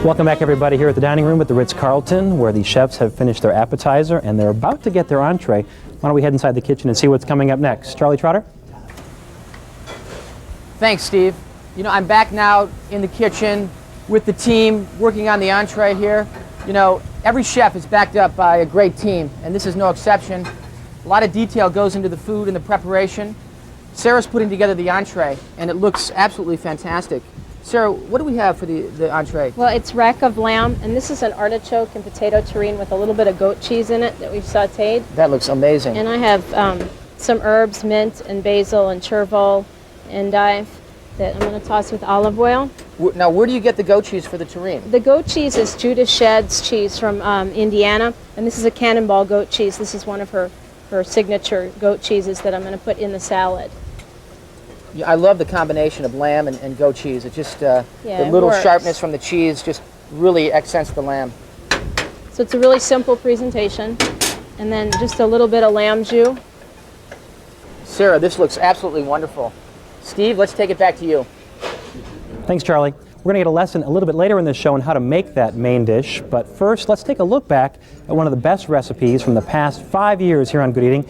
Welcome back, everybody, here at the dining room at the Ritz-Carlton, where the chefs have finished their appetizer and they're about to get their entree. Why don't we head inside the kitchen and see what's coming up next? Charlie Trotter? Thanks, Steve. You know, I'm back now in the kitchen with the team working on the entree here. You know, every chef is backed up by a great team, and this is no exception. A lot of detail goes into the food and the preparation. Sarah's putting together the entree, and it looks absolutely fantastic. Sarah, what do we have for the entree? Well, it's rack of lamb, and this is an artichoke and potato terrine with a little bit of goat cheese in it that we've sauteed. That looks amazing. And I have some herbs, mint and basil and chervil and endive that I'm going to toss with olive oil. Now, where do you get the goat cheese for the terrine? The goat cheese is Judah Shedd's cheese from Indiana, and this is a Cannonball goat cheese. This is one of her signature goat cheeses that I'm going to put in the salad. Yeah, I love the combination of lamb and goat cheese. It just, the it little works. sharpness from the cheese just really accents the lamb. So it's a really simple presentation. And then just a little bit of lamb jus. Sarah, this looks absolutely wonderful. Steve, let's take it back to you. Thanks, Charlie. We're going to get a lesson a little bit later in this show on how to make that main dish, but first, let's take a look back at one of the best recipes from the past 5 years here on Good Eating.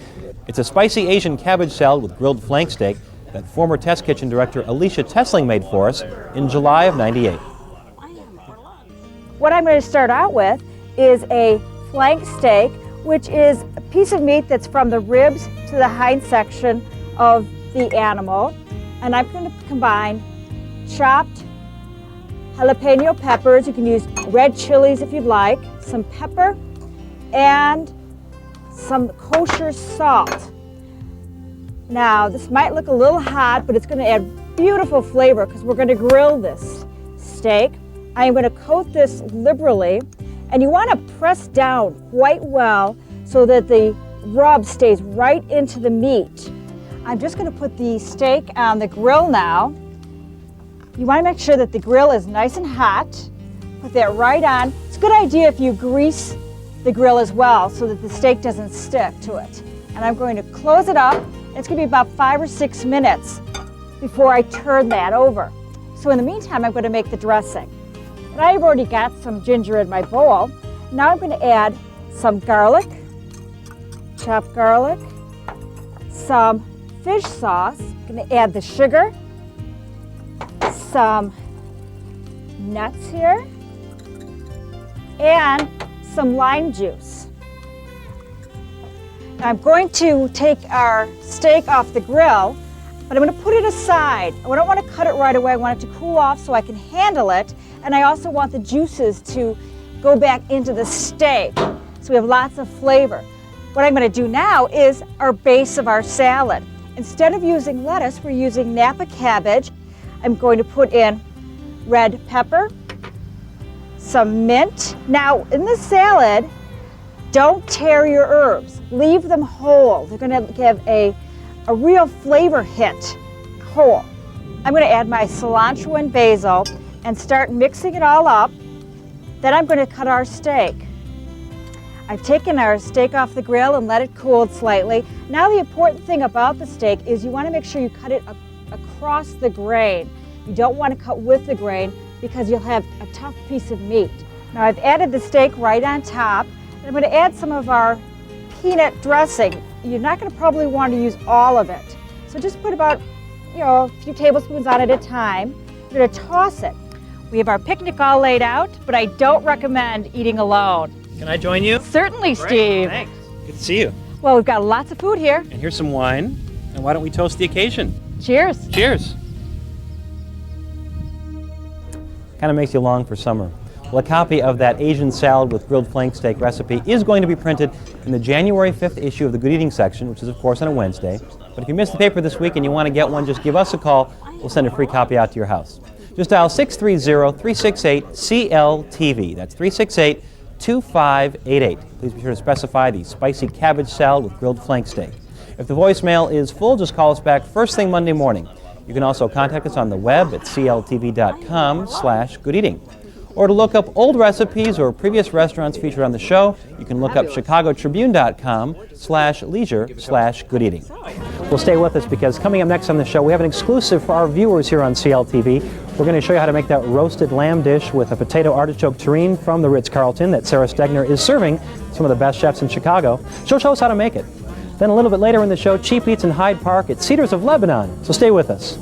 It's a spicy Asian cabbage salad with grilled flank steak that former test kitchen director Alicia Tessling made for us in July of '98. What I'm going to start out with is a flank steak, which is a piece of meat that's from the ribs to the hind section of the animal. And I'm going to combine chopped jalapeno peppers, you can use red chilies if you'd like, some pepper, and some kosher salt. Now, this might look a little hot, but it's going to add beautiful flavor because we're going to grill this steak. I am going to coat this liberally, and you want to press down quite well so that the rub stays right into the meat. I'm just going to put the steak on the grill now. You want to make sure that the grill is nice and hot. Put that right on. It's a good idea if you grease the grill as well so that the steak doesn't stick to it. And I'm going to close it up. It's going to be about 5 or 6 minutes before I turn that over. So in the meantime, I'm going to make the dressing. And I've already got some ginger in my bowl. Now I'm going to add some garlic, chopped garlic, some fish sauce. I'm going to add the sugar, some nuts here, and some lime juice. Now I'm going to take our steak off the grill, but I'm going to put it aside. I don't want to cut it right away. I want it to cool off so I can handle it, and I also want the juices to go back into the steak so we have lots of flavor. What I'm going to do now is our base of our salad. Instead of using lettuce, we're using Napa cabbage. I'm going to put in red pepper, some mint. Now, in the salad, don't tear your herbs. Leave them whole. They're going to give a real flavor hit whole. I'm going to add my cilantro and basil and start mixing it all up. Then I'm going to cut our steak. I've taken our steak off the grill and let it cool slightly. Now the important thing about the steak is you want to make sure you cut it across the grain. You don't want to cut with the grain because you'll have a tough piece of meat. Now I've added the steak right on top, and I'm going to add some of our peanut dressing. You're not going to probably want to use all of it. So just put about, a few tablespoons on at a time. You're going to toss it. We have our picnic all laid out, but I don't recommend eating alone. Can I join you? Certainly, Great, Steve. thanks. Good to see you. Well, we've got lots of food here. And here's some wine. And why don't we toast the occasion? Cheers. Cheers. Kind of makes you long for summer. Well, a copy of that Asian salad with grilled flank steak recipe is going to be printed in the January 5th issue of the Good Eating section, which is, of course, on a Wednesday. But if you missed the paper this week and you want to get one, just give us a call. We'll send a free copy out to your house. Just dial 630-368-CLTV. That's 368-2588. Please be sure to specify the spicy cabbage salad with grilled flank steak. If the voicemail is full, just call us back first thing Monday morning. You can also contact us on the web at cltv.com/goodeating. Or to look up old recipes or previous restaurants featured on the show, you can look up chicagotribune.com/leisure/goodeating. Well, stay with us because coming up next on the show, we have an exclusive for our viewers here on CLTV. We're going to show you how to make that roasted lamb dish with a potato artichoke terrine from the Ritz-Carlton that Sarah Stegner is serving some of the best chefs in Chicago. She'll show us how to make it. Then a little bit later in the show, Cheap Eats in Hyde Park at Cedars of Lebanon. So stay with us.